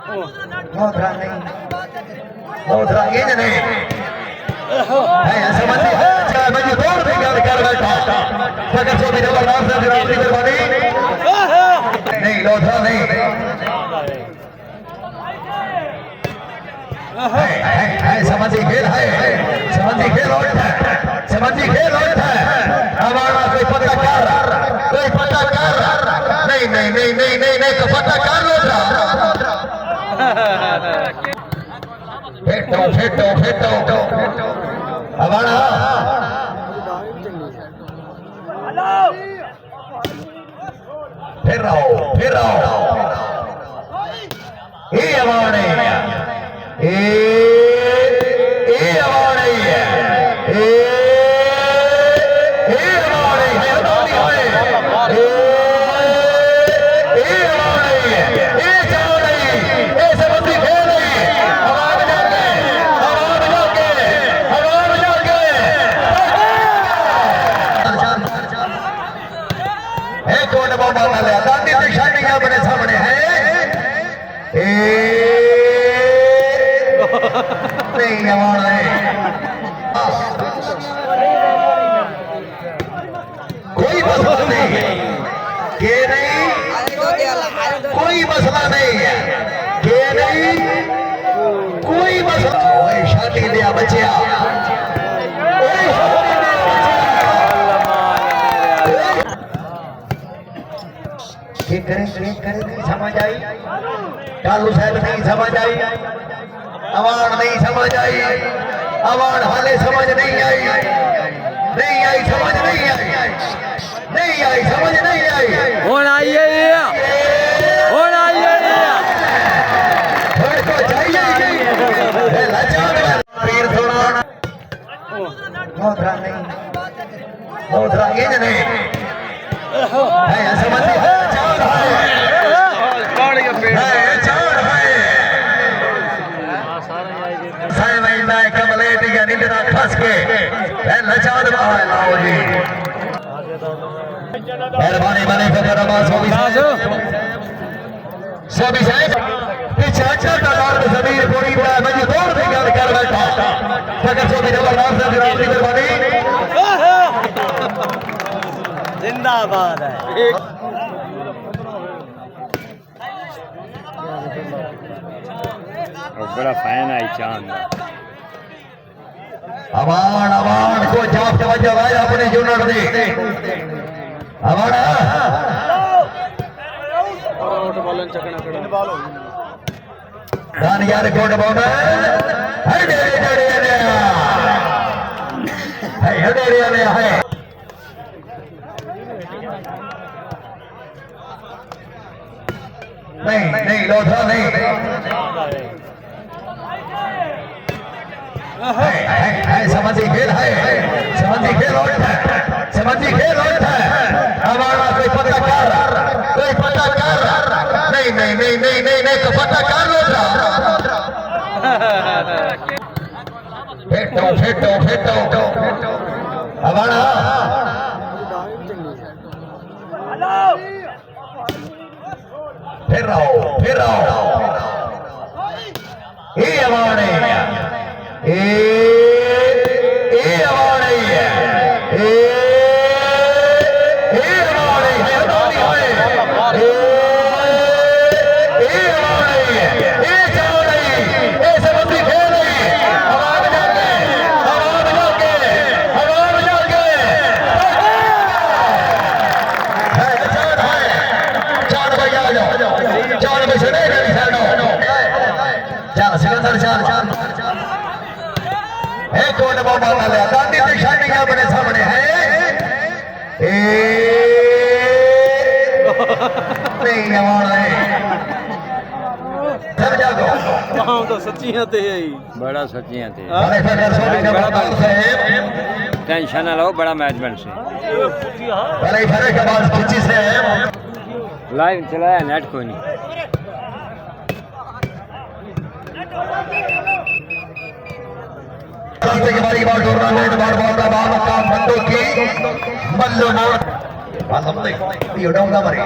मोधरा नहीं, मोधरा ये नहीं है समझी है। चार बजे दौड़ भी कर बैठा अगर सो मेरे नाम से विरासती करवानी नहीं, लोधरा नहीं है समझी खेल है, समझी खेल और समझी खेल और हमारा कोई पता कर नहीं नहीं नहीं नहीं नहीं नहीं तो पता कर लोधरा फेटो फेटो फेटो हमारा फिर रहो ये हमारे ये हमारे बड़े सामने है नहीं हमारा है कोई मसला नहीं है ये नहीं, कोई मसला नहीं है ये नहीं, कोई मसला शादी दिया बच्चिया समझ आई कालू साहब नहीं समझ आई, अवार्ड नहीं समझ आई, अवार्ड हाले समझ नहीं आई, नहीं आई समझ नहीं आई, नहीं आई समझ नहीं आई होना ये तो चाहिए पीर थोड़ा मोधरा नहीं, मोधरा ये नहीं है समझ है मेहरबानी बने सभी साहब जमीन पूरी दौड़ भी कर बैठा अगर सो मेरे नाम से विरासती करवानी जिंदाबाद है। बड़ा फैन आई चांद अवान को जाप तवज्जो है अपने यूनिट दे अवान यार कोट बॉल है नहीं लोधा नहीं है समझी खेल है, समझी खेल और समझी खेल और हमारा कोई पता कर नहीं नहीं नहीं नहीं नहीं नहीं तो पता कर लोधरा फेटो फेटो फेटो हमारा फिर रहो ये हमारे ये हमारे बड़े सामने है नहीं हमारा है तो सच्चियां थे बड़ा सच्चियां थे टेंशन ना लो बड़ा मैनेजमेंट से लाइव चलाया नेट कोई नहीं टूर्नामेंट बार का काम बंदों की मल्लो मोड़ मालूम नहीं ये उड़ाऊंगा मरे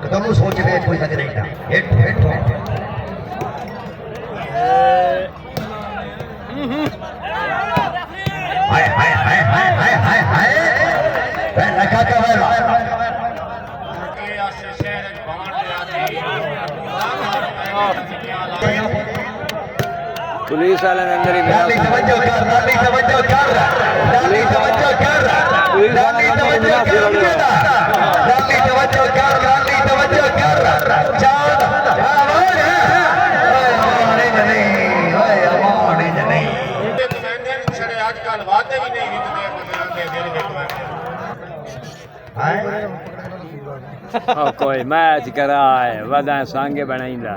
दोनों सोच रहे कोई लग नहीं था हिट हिट हाय हाय हाय हाय हाय हाय हाय मैं लगा का वाला पुलिस वाले ने अंदर ही डाली तवज्जो कर डाली तवज्जो कर डाली तवज्जो कर डाली तवज्जो कर डाली तवज्जो कर डाली तवज्जो कर चांद आवाज है ओए नहीं ओए आवाज नहीं आजकल वादे भी नहीं ओ कोई मैच करा है वदा सांगे बनाईंदा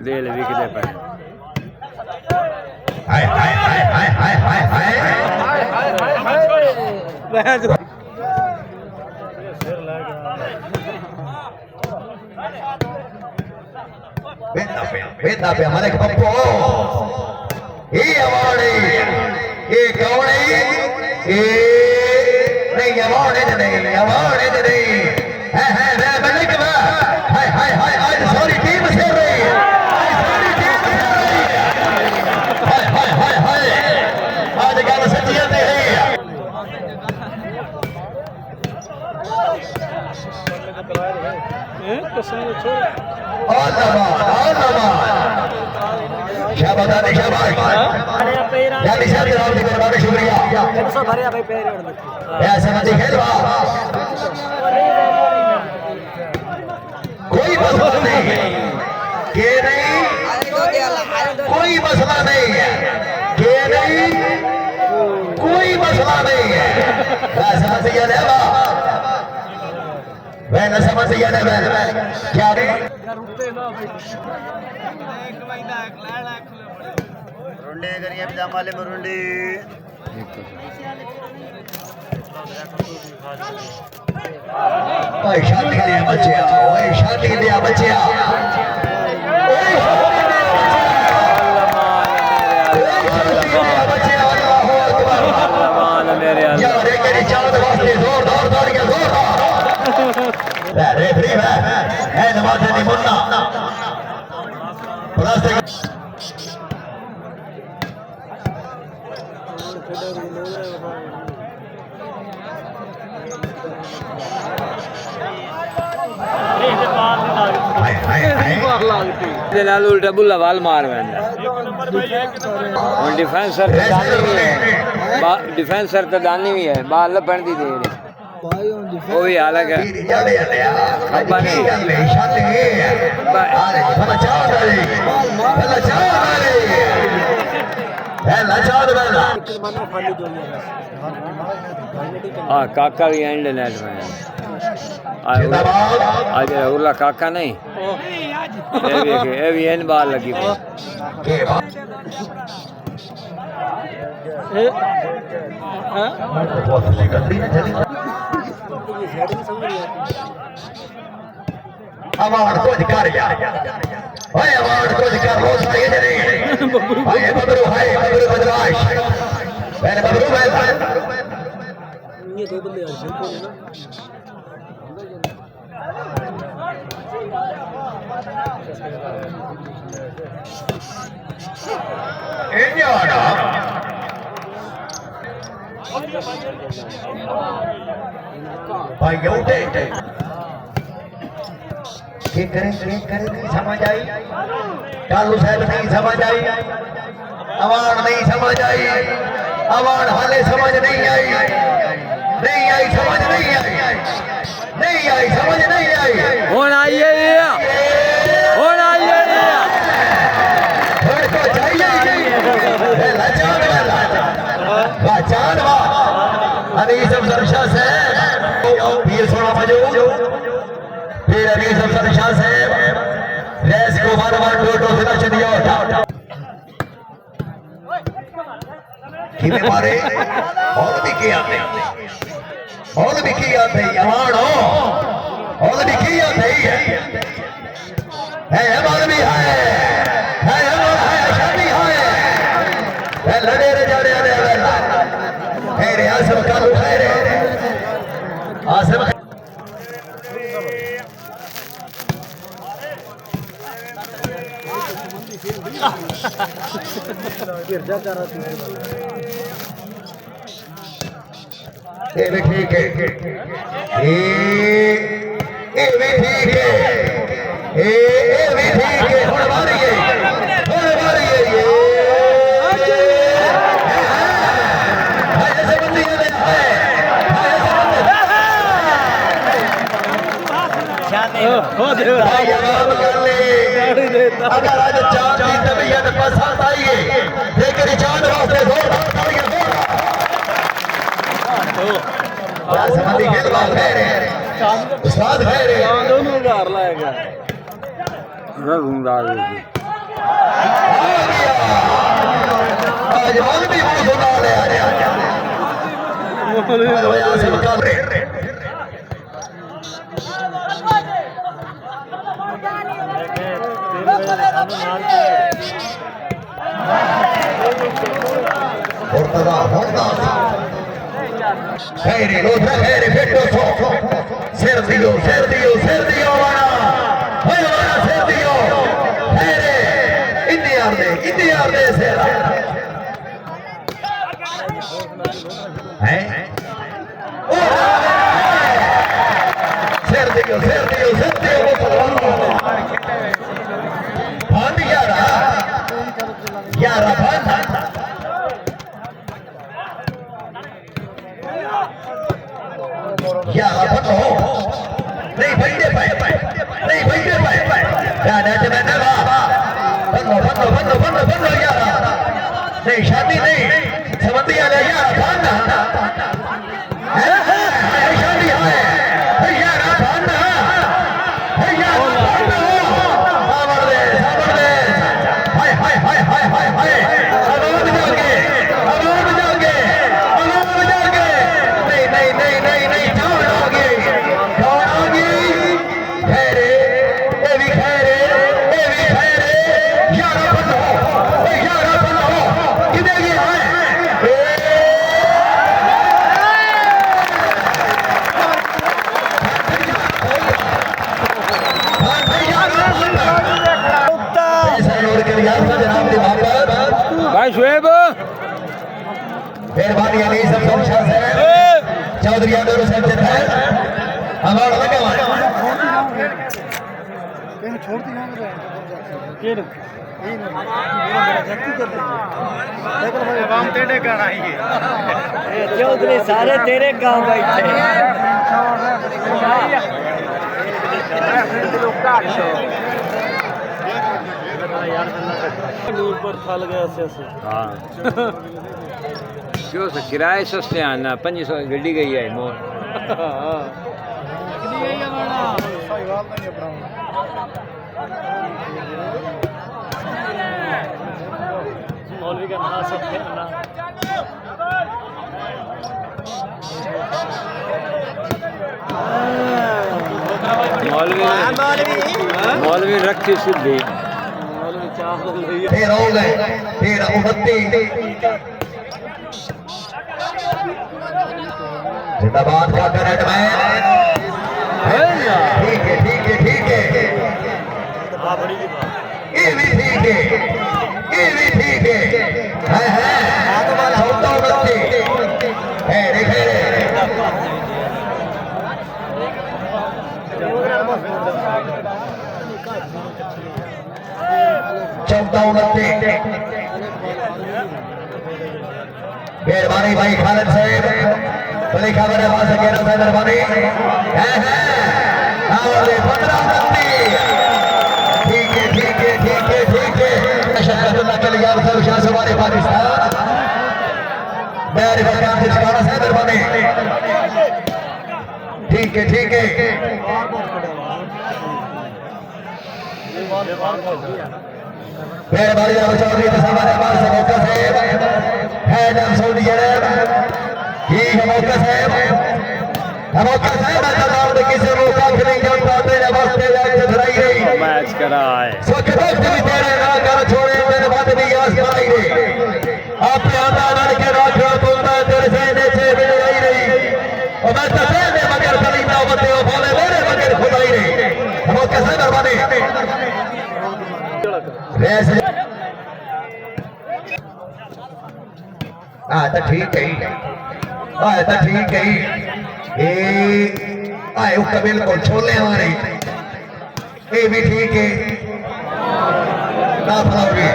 दिल विकदे पे हाय हाय हाय हाय हाय हाय हाय बेटा पे हमारे पप्पो ये अवार्ड ये कौन है ये नहीं अवार्ड है नहीं है मैं मलिक हाय हाय हाय आज सारी टीम से रही है हाय हाय हाय हाय आज गल सच्चियत है और शाबाश शाबाश यानी शायद जनाब जी का बड़ा शुक्रिया ऐसा मत खेलवा कोई मसला नहीं है के नहीं कोई मसला नहीं है के नहीं कोई मसला नहीं है ऐसा मत ये लेवा मैं समझ ये ले क्या रे रुंडे करिए जामाले में रुंडे ओए शादी लिया बच्चे ओए शादी लिया बच्चे यार एक मेरी चांद वास्ते जोर दौड़ दौड़ के जोर रेफरी है नवाज नहीं मुन्ना प्लास्टिक नाल उल्टा बुल्ला वाल मार वेंदा हुन डिफेंसर तो दानी भी है डिफेंसर तो दानी भी है बाल लपण दी दे वो भी अलग है खब्बा नहीं हाँ काका भी एंड नेट में आज उर्ला काका नहीं ये भी एन बाल लगी अवार्ड को अधिकार ओए अवार्ड को अधिकार लो सारे नहीं हाय बबरू बदमाश मैंने बबरू ये दो बंदे हैं ना भाई उठे के करे नहीं समझ आई कालू साहब नहीं समझ आई अवार्ड नहीं समझ आई अवार्ड हाले समझ नहीं आई समझ नहीं आई समझ नहीं आई होना चाहिए अनीस अफसर शाह साहब पीर सोना मौजूद फिर अनीस अफसर शाह साहब रेस को बार टोटो से नच दिया किमे मारे और भी किया अवार्ड और भी किया है हमारे भी है शादी है लड़े रे जाने मेरे ये भी ठीक है, ये भी ठीक है, ये भी ठीक है। थोड़ा मारिए, थोड़ा मारिए। ये ऐसे बंदी है, भाई आराम कर ले। अगर आज चांद की तबीयत पसंद आई है, लेकिन चांद वास्ते जोरदार तालियां दो। समझी खेल बात है रे, उस्ताद है रे। दोनों घर लाएगा आज मौल भी मुंह धुला ले आ रहे खैरे रोज खैरे फेटो सो सिर दियो सिर दियो सिर दियो वाला सिर दियो खैरे इंतजार दे सिर हैं सिर दियो बंद यारा बंद यारा बंद हो नहीं भैया नहीं भैया यारा जमाना बंद यारा नहीं शादी नहीं समझी आ यारा बंद शादी है यारा बंद भाई शुएब मेहरबानी अली सब शाह साहब चौधरी यादव साहब से है हमारा लगा छोड़ दी काम तेरे गाना ही है चौधरी सारे तेरे गांव बैठे नूर पर फल गया से हाँ क्यों से किराए सस्ते आना 500 गड्डी गई है मोर मौलवी का नहा सकते हैं ना मौलवी रखी सिद्धि फिर हो गए फिर उमत्ती जिंदाबाद का करंट मैन ठीक है ये भी ठीक है छोटा उमत्ती है देखे चौथा उनत्ती मेहरबानी भाई खालिद साहब बड़ी खबर है वहां से कह रहा मेहरबानी है 15 उनत्ती ठीक है शक्कतुल्लाह के लिए आप सब शाह हमारे पाकिस्तान मेरे बकाम से शिकारा से मेहरबानी ठीक है मेहरबानी चौधरी तस्वीर हमारे से मौका साहब है नाम सऊदी अरब ठीक है मौका साहब किसी मौका नहीं जानता तेरे वास्ते धराई रही मैच करा है स्वच्छ वक्त भी तेरे ना कर छोड़े तेरे बाद भी आस कराई रही आपने आधा लड़ के रखा बोलता तेरे से नीचे मिल आई रही और मैं तसे में मगर खरीदा बते हो बोले मेरे मगर खुदाई रही मौका साहब मेहरबानी ਤਾਂ ਠੀਕ ਹੈ ਤਾਂ ਠੀਕ ਹੈ ਇਹ ਆਏ ਉਹ ਬਿਲਕੁਲ ਛੋਲਿਆਂ ਵਾਲੀ ਇਹ ਵੀ ਠੀਕ ਹੈ ਨਾ ਫਲਾਉਗੇ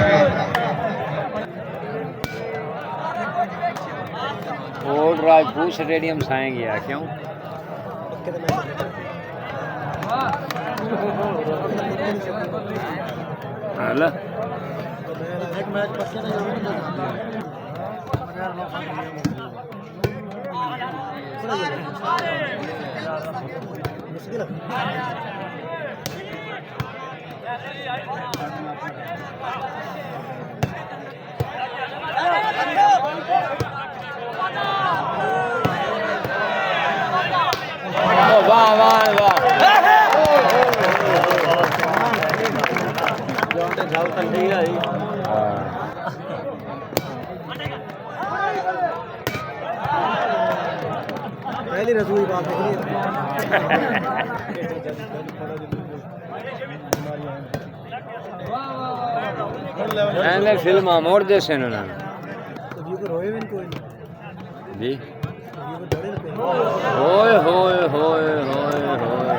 ओल्ड राजपूत स्टेडियम साए गया क्यों हेलो वाह वाह वाह पहली रसूई बात एने फिल्म मोड़ दे से ना जी होए होए होए होए होए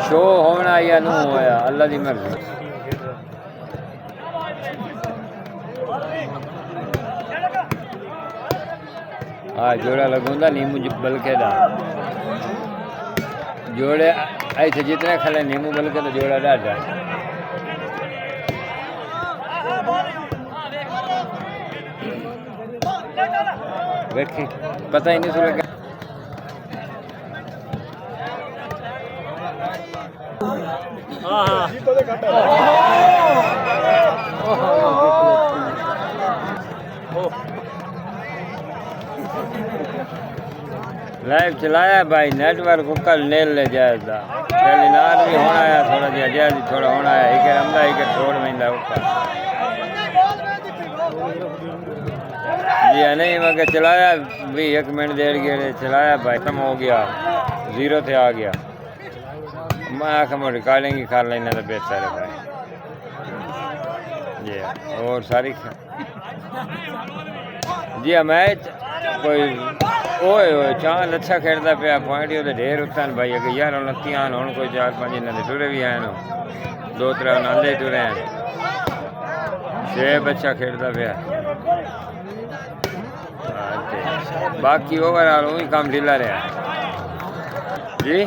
शो होना या नु होया अल्लाह दी मर्जी जोड़ा लगूंदा नीमू बल्के दा जोड़े ऐसे जितने खले नीमू बल्के तो जोड़ा डाटा देखी पता ही नहीं सुन लगा लाइव चलाया भाई नेटवर्क को कल नेल ले जाएगा टेलीनार भी होना है थोड़ा जिहा जैज थोड़ा होना है एक रमदा एक छोड़ में ऊपर जी नहीं मगर चलाया भी 1 मिनट देर गए चलाया भाई खत्म हो गया 0 पे आ गया मैं आखिर रिकॉर्डिंग ही कर लेना तो बेहतर है भाई जी और सारी जी मैच कोई ओए ओए चांद अच्छा खेलता पाया पॉइंट ही ढेर उत्तन भाई अगर यार 29 आन हूँ कोई 4-5 इन्होंने टुरे भी आए 2-3 नाले टुरे हैं शेब अच्छा खेलता पाया बाकी ओवरऑल वही काम ढीला रहा जी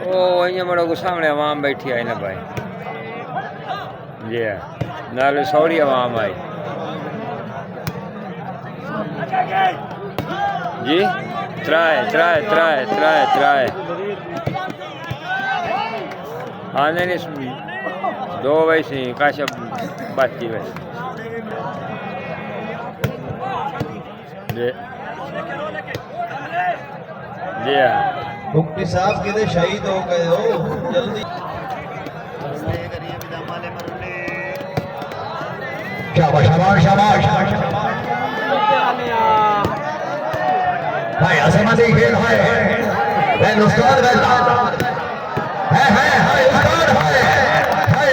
ओ वही बड़ो को सामने आवाम बैठी आई ना भाई जी नाले सौरी आवाम आई जी त्राए आने नहीं 2 वैसे काशब बातची वैसे जी हाँ मुफ्ती साहब किधर शहीद हो गए हो जल्दी शाबाश शाबाश शाबाश भाई असमती खेल है उस्ताद है उस्ताद है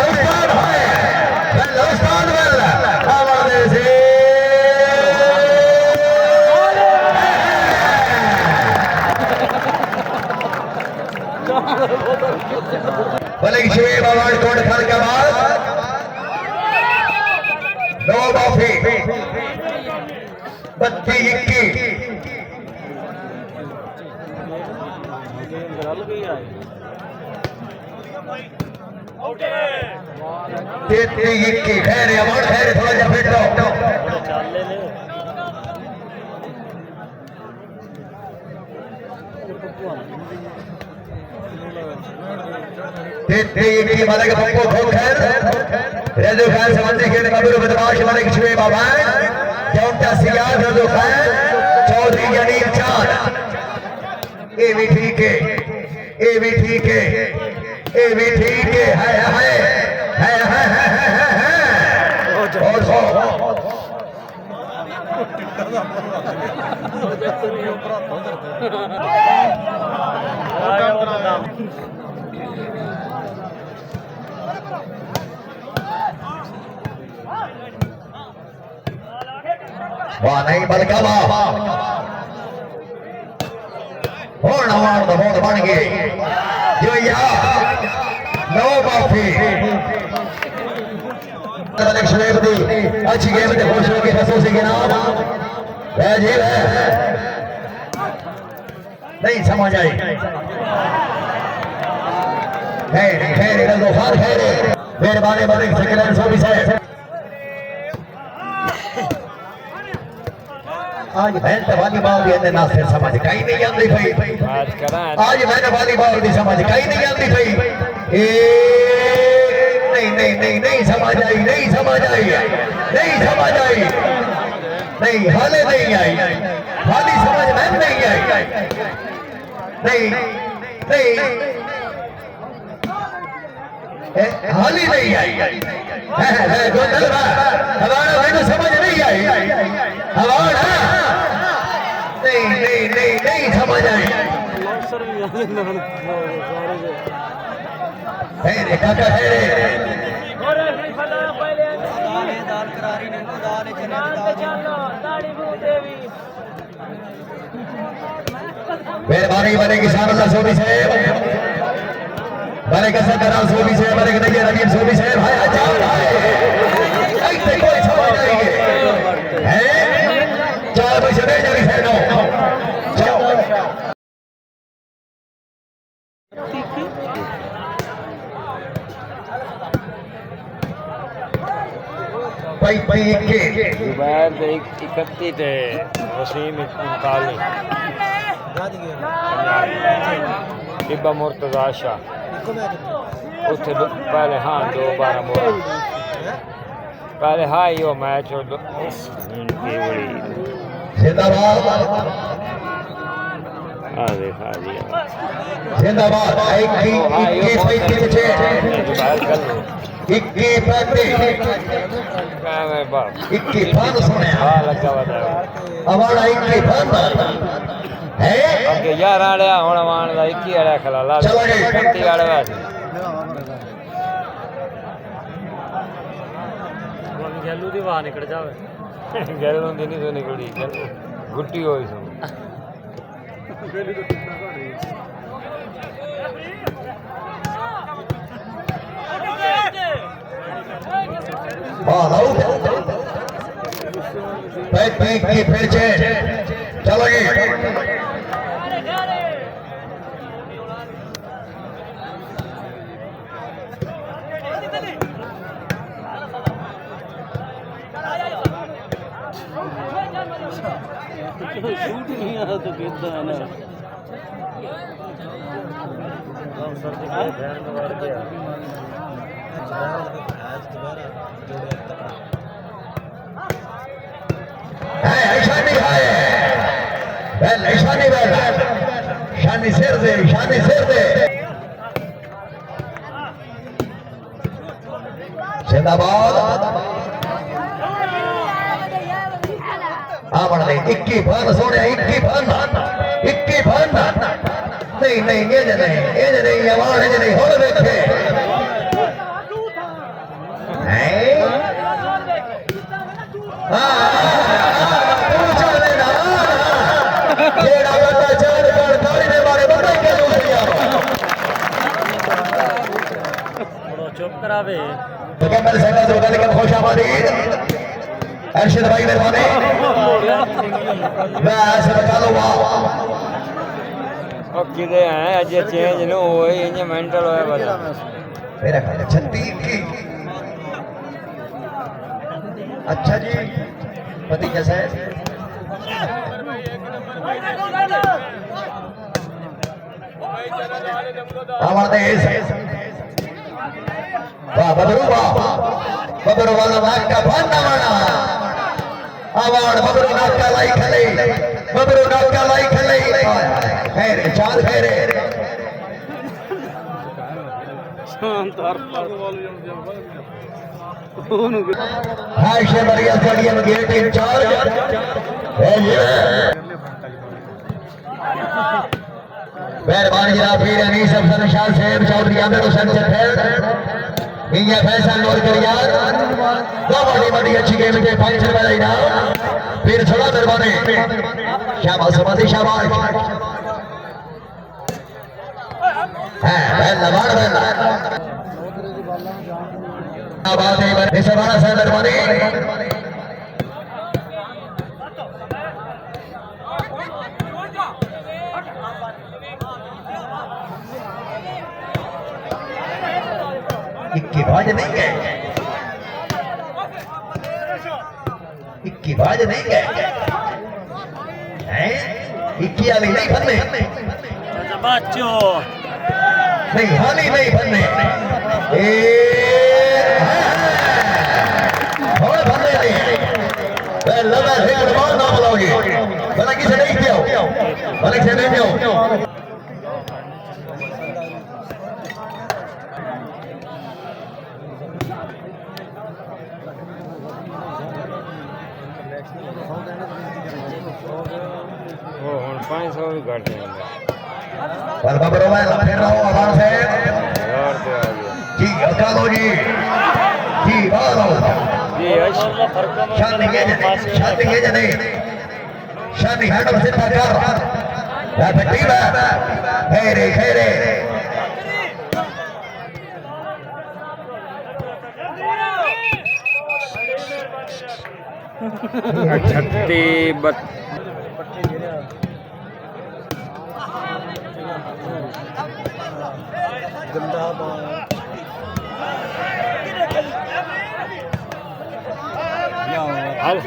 उस्ताद है उस्ताद हमारे से भले की शिवे बाबा तोड़ खल के बाद 9 बाफी 32-21 33-21 खैर अमन खैर थोड़ा जा फिट लो 33-21 माला के पप्पो ठोक खैर रेजो खान समझे खेल कबीर बदमाश मारे की छुए बाबा जौनता सियाद रेजो खान चौधरी यानी चांद ये भी ठीक है ये भी ठीक है ये भी ठीक है वाह नहीं बल्कि वाह और नवार तो बहुत बन गए जो यार नो माफी शरेब दी अच्छी गेम थे खुश होकर हंसों से गिनाब जी नहीं समझ आई खैर मेहरबानी बने सेकंड सर्विस है आज मैंने वॉलीबॉल भी ना से समझ कहीं नहीं आती भाई आज मैंने वॉलीबॉल भी समझ कहीं नहीं आती भाई नहीं समझ आई नहीं समझ आई नहीं समझ आई नहीं हाले नहीं आई हाली समझ में नहीं आई नहीं हाली नहीं आई जो चल रहा हमारा मैंने समझ नहीं आई हमारा नहीं समझ आई है काका है मेहरबानी बने किसान अल्लाह सोनी साहब बने कसर करा सोनी साहब बने कन्हैया रवीन सोनी साहब भाई अच्छा ऐसे कोई समझ नहीं है 4 पैसे दे जारी है नो पई के जुबैर 31 थे वसीम 39 डिब्बा मुर्तजा शाह उथे पहले हाँ 2 12 मोड़ा पहले हाँ यो मैच जिंदाबाद हाँ देखा दिया जिंदाबाद 21 सुने लगा हमारा 21 है अगे 11 आड़े होना मान दा 21 आड़े खला चलो जी 35 आड़े वास गैलू दी बाहर निकल जावे गैलू दी नहीं तो निकली गुट्टी होई सो फिर चलो शूट नहीं आ तो कितना है ना शानी शेर दे जिंदाबाद आवड़ 21 फन सोने 21 फन नहीं ये नहीं आवाज है नहीं होड़ देखे चुप करावे अर्शद भाई मेहरबानी किदे हैं अज चेंज न होए इने मेंटल होया बता मेरा ख्याल 36 की अच्छा जी पति कैसा है हमारे देश वाह बबरू वाला नाक का भाना माना आवाड़ बबरू नाक का लाई खले फेरे चाल फेरे शांत हाशे मरिया स्टेडियम गेट इंचार्ज मेहरबानी जनाब पीर अनीस अफसर निशान साहब चौधरी आमिर हुसैन चट्ठेर मियां फैसल नूर करियार दो बड़ी अच्छी गेम के 5 रुपए का इनाम फिर छोड़ा दरबारे शाबाश समाधि शाबाश है पहला बार पहला बात है इस बार से दरबारे इक्की बाज नहीं गए इक्की बाज नहीं गए हैं इक्की वाली नहीं बनने बच्चो नहीं हाली नहीं बनने और बनने नहीं लगा से कुर्बान ना बुलाओगे भला किसे नहीं किया भला किसे नहीं किया वो हम 500 भी घट हैं पर बबरो में फिर रहो आवाज से यार तो आ गया जी अकालो जी बालो ये शादी ये जने शादी हैंड से कर या बेटी बा खेरे छत्ती हल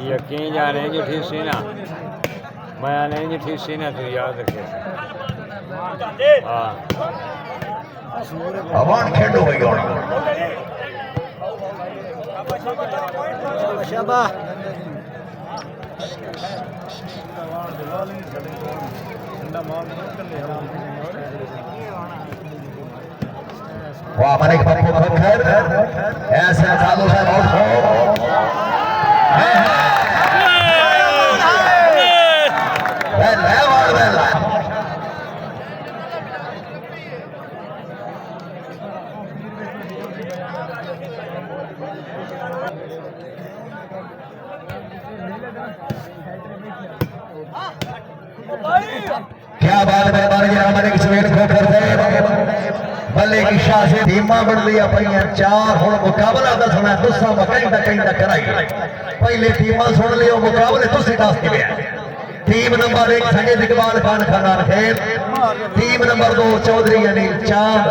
यकीन जा रहे हैं जो ठीक सी ना मैं नहीं जो ठीक सी ना तो याद रखे हाँ अवान खेडो हो गया वाह मलिक पप्पू खैर ऐसे चालू से बहुत क्या बात है हमारे हमारे सवेर खो करते बल्ले की शाह से धीमा बन लिया पईया चार हुन मुकाबला दसना तुसा कहीं कराई पहले टीमा सुन लियो मुकाबले तुसी दस के टीम नंबर 1 संजय इकबाल खान खानान खेल टीम नंबर 2 चौधरी अनिल चांद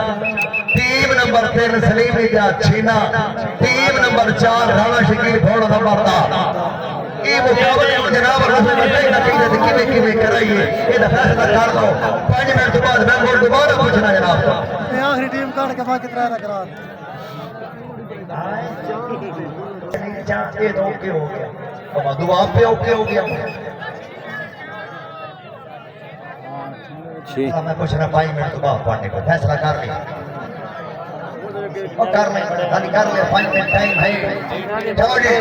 टीम नंबर 3 सलीम इजा छीना टीम नंबर 4 राणा शकील घोड़ नंबर 10 ये मुकाबले जनाब रसूल कहीं ना किवें कराइए ये फैसला कर लो 5 मिनट के बाद मैं बोल दोबारा पूछना जनाब आखिरी टीम काट के बाकी तरह करा ये तो ओके हो गया अब दुआ पे ओके हो गया मैं कुछ ना 5 मिनट के बाद पढ़ने को फैसला कर लिया और कर ले 5 मिनट टाइम है चलो जी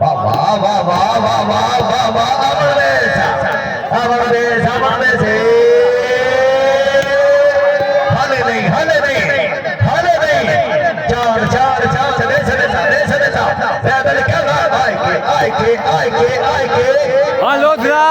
वाह वाह वाह वाह वाह वाह वाह वाह अमरदेश हाले नहीं चार चले आए के हाँ लोधरा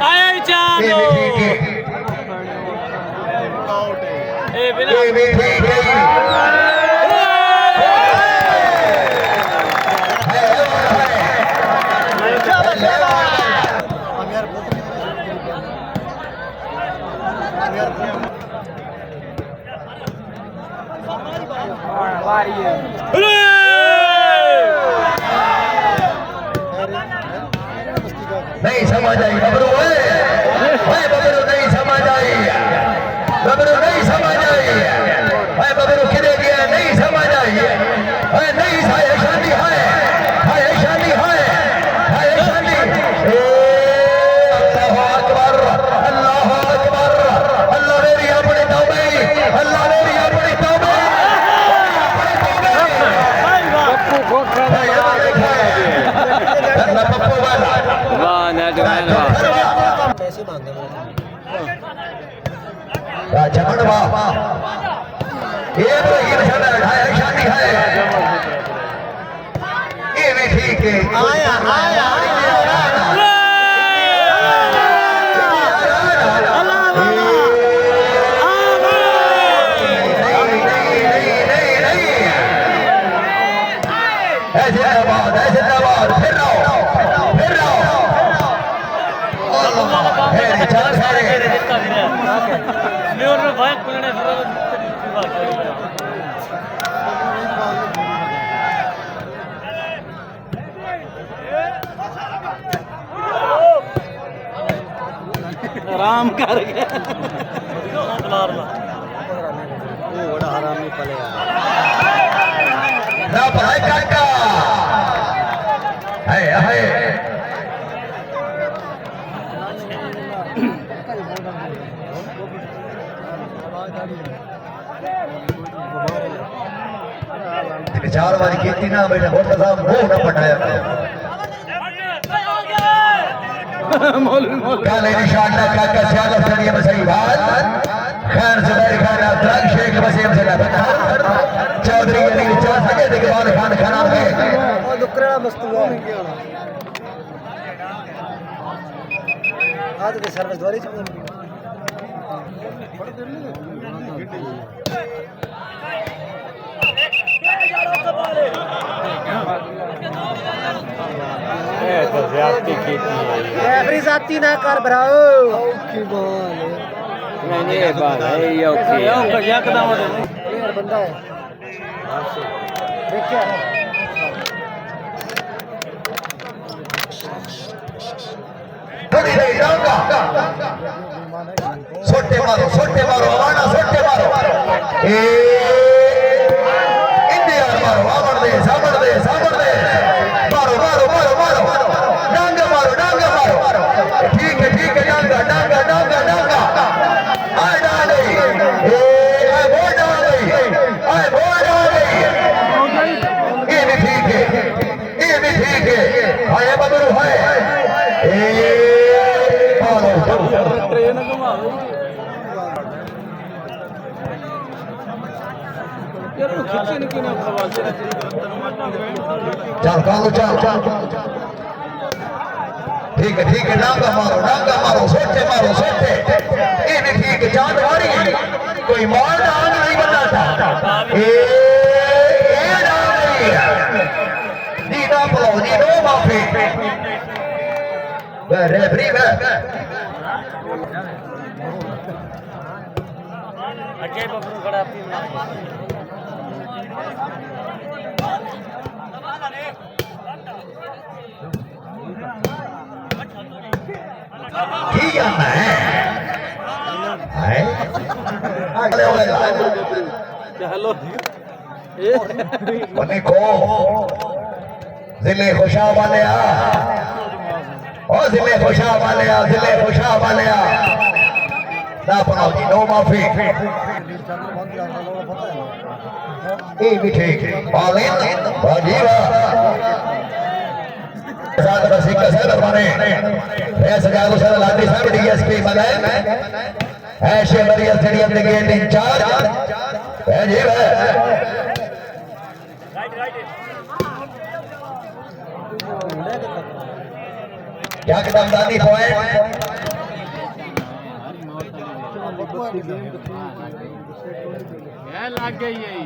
आया चालो ए बिना नहीं समझ आई बबरू, बबरू नहीं समझ आई, बबरू नहीं समझ आई, बबरू किधर गया नहीं समझ आई, नहीं शादी है, शादी है शादी। अल्लाह अकबर, अल्लाह अकबर, अल्लाह मेरी अपनी तौबे, अल्लाह मेरी अपनी तौबे। पप्पू वाला वाह नेटमैन वाह जमन वाह, ये तो शादी है, ये भी ठीक है। आया आया ऐसे दबाद फिर रहो, फिर रहो। चार सारे आराम कर गया ना भाई काका है चार बारी खेती ना बेटा बहुत साहब वो ना पटाया क्या लेनी शॉट ना काका सियाल स्टेडियम सही बात खान जुबैर खान अब्दुल शेख वसीम से लगा चौधरी अली चार सके के बाद खान खाना में और दुकरा मस्तुआ आज के सर्विस द्वारी रेफरी जाती ना कर भराओ नहीं ये बात है ये ओके प्लेयर बंदा है देख क्या सोटे मारो आवाना सोटे मारो इंडिया मारो आवर दे सामर दे मारो मारो मारो मारो डांगा मारो ठीक है डांगा आए डाले आए वो डाले ये भी ठीक है आए बबरू है चल ठीक है डांगा मारो सोटे ये भी ठीक है जान मारी कोई मार डांग नहीं बनाता ये दीदा बोलो दीदो माफी रेफरी अजय बबरू खड़ा अपनी चलो जिले खुशा वाले जिले खुशा वाले ना बनाओ जी नो माफी ये भी ठीक पालिन बाजीवा साथ बसी का सर बने ऐसे जागो सर लाठी साहब डीएसपी मदन ऐसे मरिया स्टेडियम के गेट इंचार्ज अजीब है क्या कदमदानी पॉइंट लग गई यही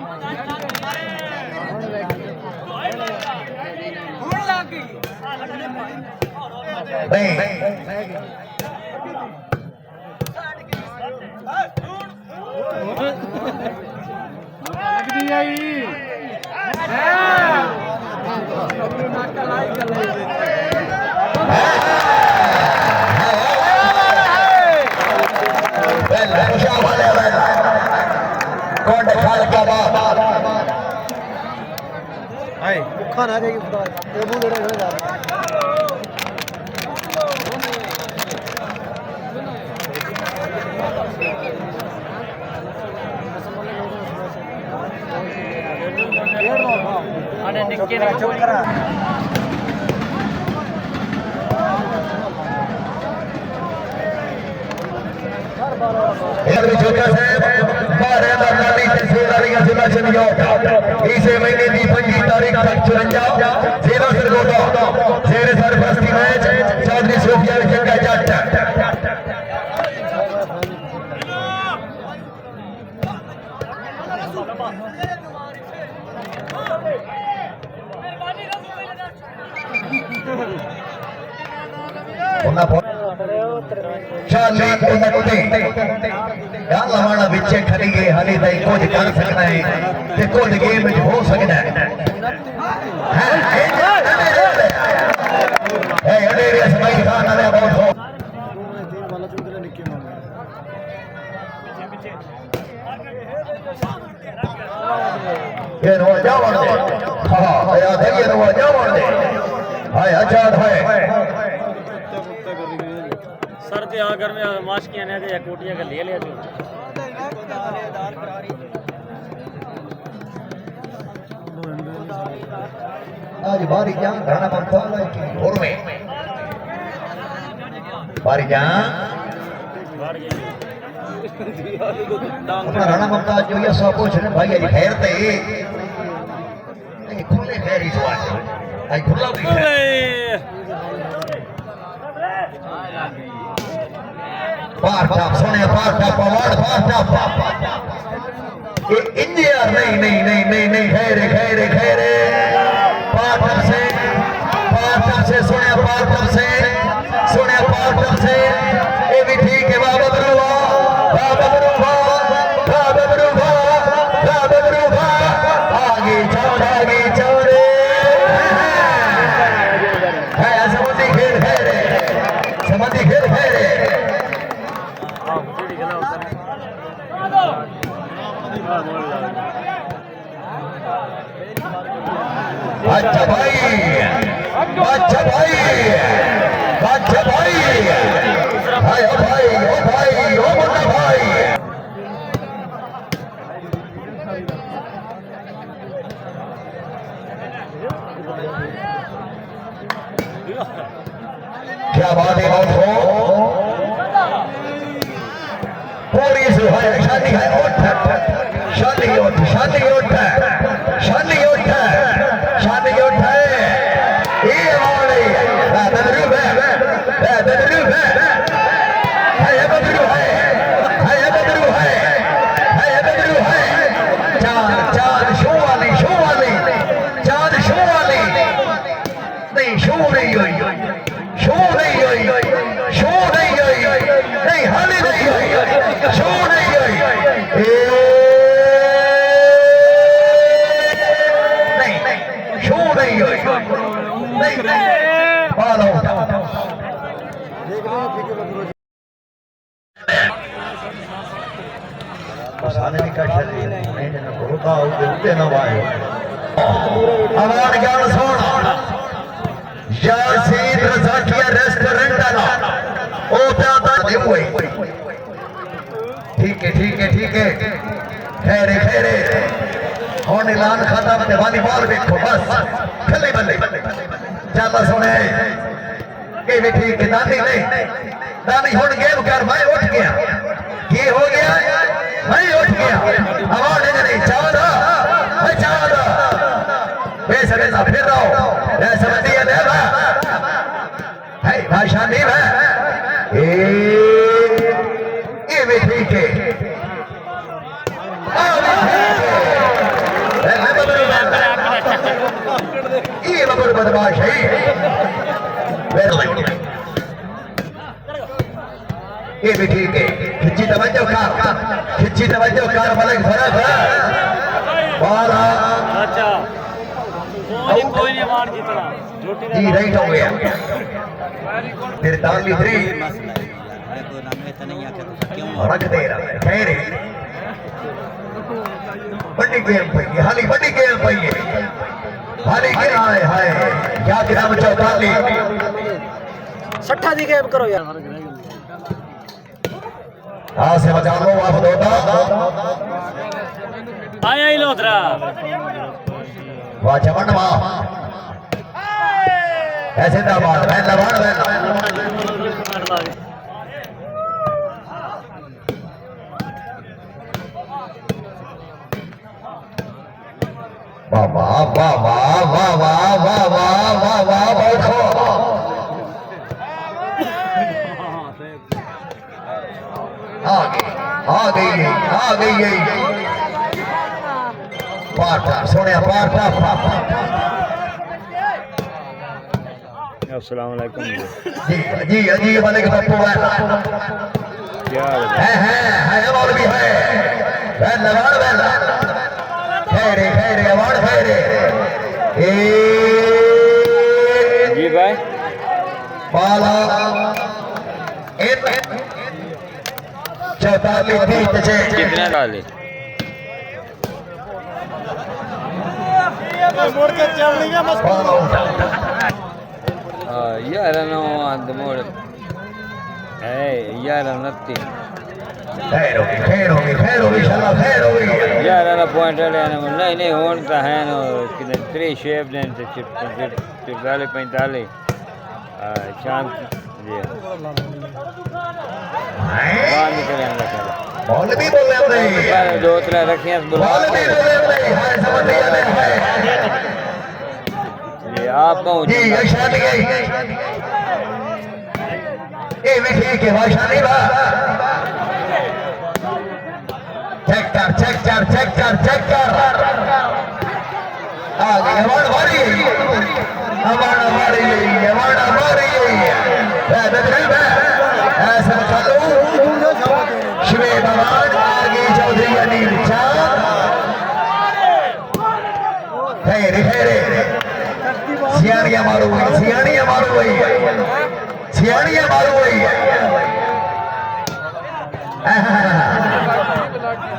नहीं लग दी यही कौन खाल का बाप खाना देगी खुदा टेबल ले रहे जा अरे निक्के ने चुप करा इसे महीने की 25 तारीख तक 54 सेवा सरगोटा शेर सरपरस्ती मैच चौधरी सोफिया जंगा जट चाली गल हमारा बिचे खड़ी गए हाली ताई कुछ कर सकना है ते कुछ गेम में हो सकता है अडेरे इसमाइल खान वाले बहुत हो ये नो जावन दे हां या दे ये नो जावन दे हाय आजाद है सर ते आगर में माश किया ने या कोटिया का ले लिया जो आज बारी जान राणा पंथाला की घोर में बारी जान अपना राणा पंथा जो ये सब कुछ ने भाई आज खैर ते नहीं खुले खैर इस बात आज खुला भी है पार्टा सोने पार्टा पवाड़ पार्टा ये इंजीनियर नहीं नहीं नहीं नहीं नहीं खैरे खैरे खैरे पार्टा से सोने पार्टा से ये भी ठीक है बाबा बरुआ आगे चौड़े है समझी खेल खैरे अच्छा भाई हाय ओ भाई ओ मुन्ना भाई क्या बात है बहुत हो पूरी शादी है ठीक है खैरे और ऐलान खत्म वॉलीबॉल देखो बस खले बल्ले ज्यादा सुने के भी ठीक है दानी हुन गेम कर मैं उठ गया ये हो गया मैं उठ गया अवार्ड नहीं फिर रहो ऐसा बंदी है देवा है भाषा नहीं है ये भी ठीक है ये बबर बदमाश है ये भी ठीक है खिच्ची तवज्जो कर मलिक फरक है बाला अच्छा कोई नहीं मार जीतना झूठी जी राइट हो गया फिर ताली 3 रख दे रहा है खैर बड़ी गेम पई हाली बड़ी गेम पई है हाली क्या है क्या ग्राम 44 60 दी गेम करो यार हां से बचा लो आप दोता आया ही लोथरा वाह जमन वाह ऐसे दाबाद मैं लवाड़ वाह वाह वाह वाह वाह वाह वाह वाह वाह वाह बैठो आ गई पाटा सोने पाटा अस्सलाम वालेकुम जी जी वालेकुम अस्सलाम क्या है मौलवी है लवाड़ वाला खैरे अवार्ड खैरे जी भाई पाला 44 कितने डाले मोड़ के चल रही है मस्त यार नो अंद मोड़ यार नत्ती खैर होगी यार ना पॉइंट नहीं होता है ना कितने 3 शेप दें 45 चांद जी बाहर निकले अंदर मौलवी बोल रहे हैं 2-3 रखियां मौलवी बोल रहे हैं समझ नहीं आ रहा है जी आप कहूँ जी यशान गई ये भी ठीक है भाषा नहीं बा चेक कर आगे हमारा मारी ऐसा चलो शिवे भगवान आगे चौधरी अनिल खैरे सियाणिया मारू हुई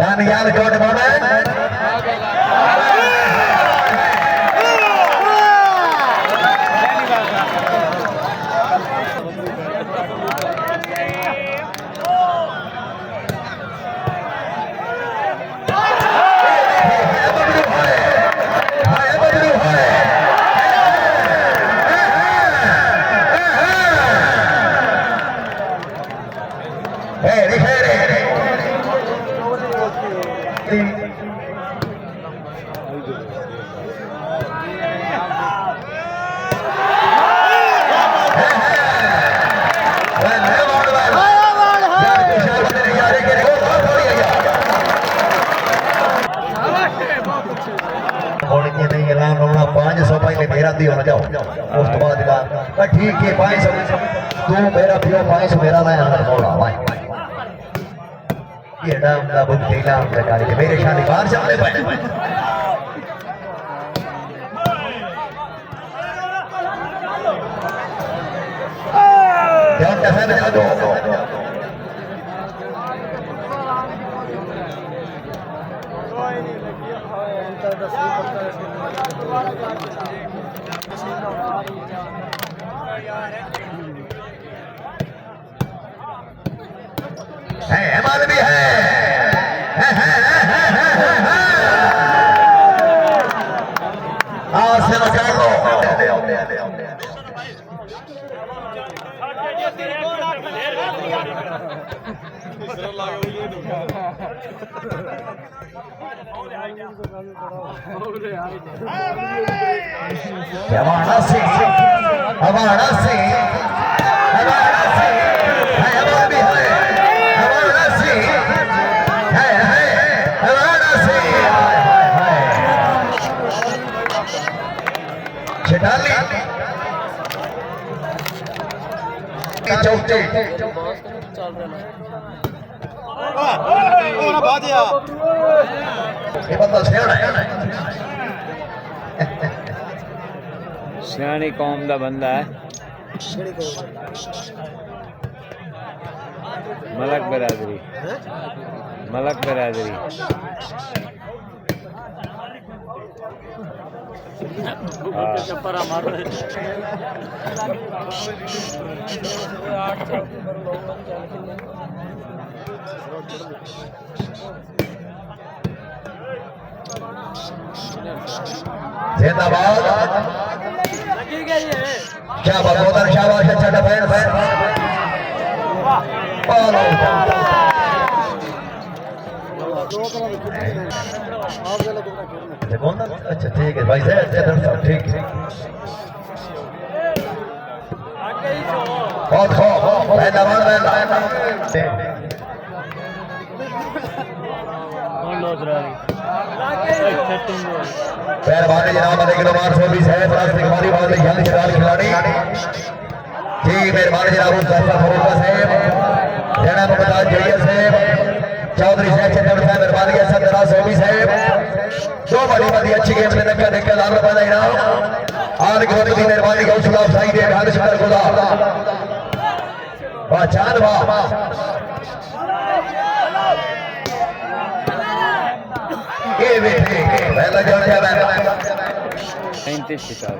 दानियाल कोट बोले मेरा दियो ना जाओ उस तो बाद ठीक है 500 तू मेरा पियो 500 मेरा ना अंदर बोला भाई ये नाम का बुद्धि नाम का कार्य मेरे शादी बाहर चलने पाए ध्यान कैसे लगा दो है हमारे भी है आज से बचा लो हमारा से हमारा से हमारा से है हमारा भी है हमारा से है हमारा से है छिटाली चौथे ये बंदा सियाना है सियानी कौम का बंदा है मलक बरादरी मलक बरादरी चप्परा मार रहे जिंदाबाद क्या बात बहुत शाबाश अच्छा डिफेंस है अच्छा ठीक है भाई साहब अच्छा दर्शक ठीक है बहुत मेहरबानी जनाब आधे किलो मार 120 है प्लास्टिक हमारी बात है जल्दी खिलाड़ी जी मेहरबानी जनाब फैसला फरूका साहब जनाब मुमताज जैयद साहब चौधरी साहब चंद्र साहब मेहरबानी है सदरा सोबी साहब दो बड़ी बड़ी अच्छी गेम में धक्का धक्का लाल बना इनाम और की बड़ी मेहरबानी का उसका साइड है हाल शुक्र खुदा वाह चांद वाह ये बेटे पहला जोड़ जा रहा है 35 शिकार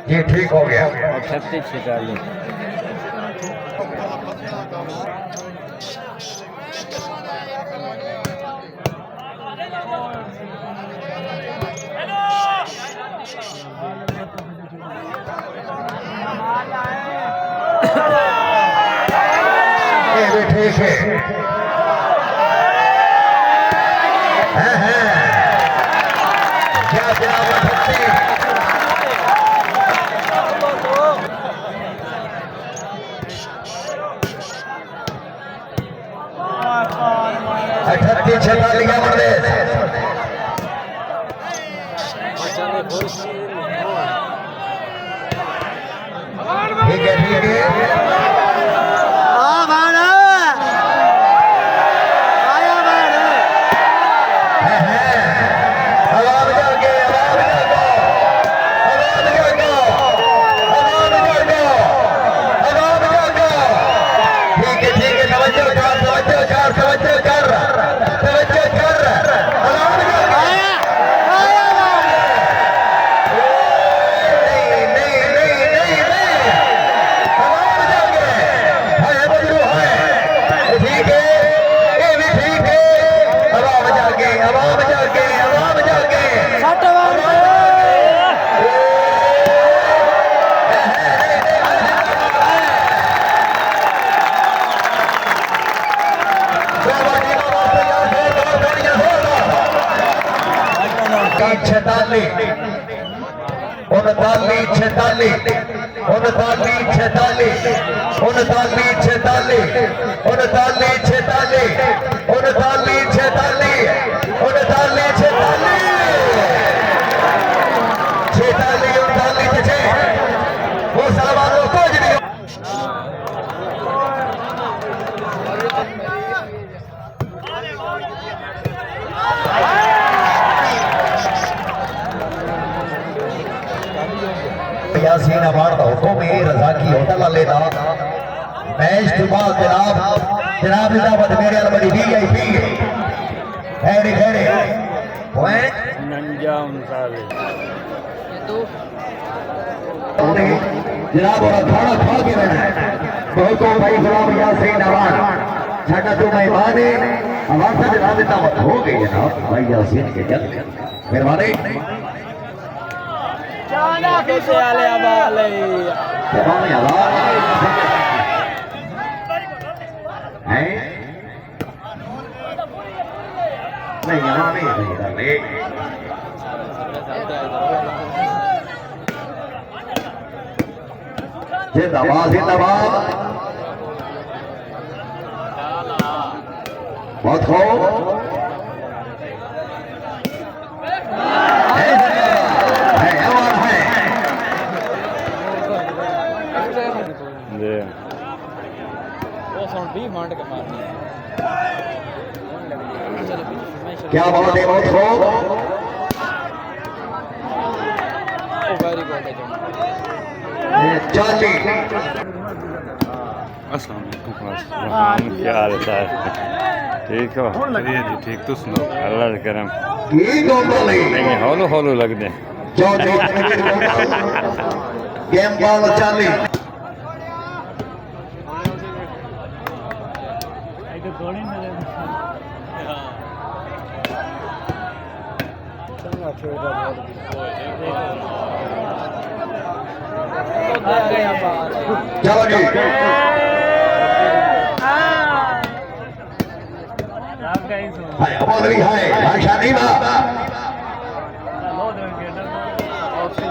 ये ठीक हो गया 36 शिकार ये भी ठीक है क्या क्या अठत्तीस 46 का प्रदेश ठीक है ठीक है यासीन अवार्ड का हुक्म है रजा की होटल लेना मैच के बाद जनाब निजामत मेरे अल बड़ी वीआईपी खैरे खैरे पॉइंट 49 जनाब और खाना खा के रहना है बहुत भाई गुलाम यासीन अवार्ड छाटा तो मेहमान है आवाज से जनाब निजामत हो गई जनाब भाई यासीन के जल्द मेहरबानी कैसे आले आबाले Vamos a hablar. Này nhà nó đi. Zindabad. बहुत खूब। क्या बात है, बहुत खूब। चाची क्या हाल है? ठीक हो? जी ठीक। तो सुनो अल्लाह का करम। नहीं हौलो हौलो लग दे। गेम बॉल चाली चलो जी हाय अबोदरी हाय भाषा नहीं बा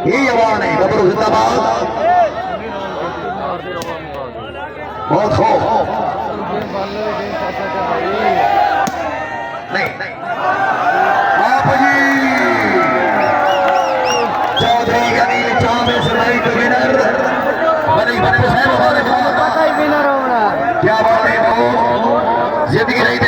ये जवान है बबरू जिंदाबाद बहुत खूब नहीं आप जी चौधरी अनिल चांद नाइट विनर बनी बने साहब हमारे क्या बात है वो जिंदगी नहीं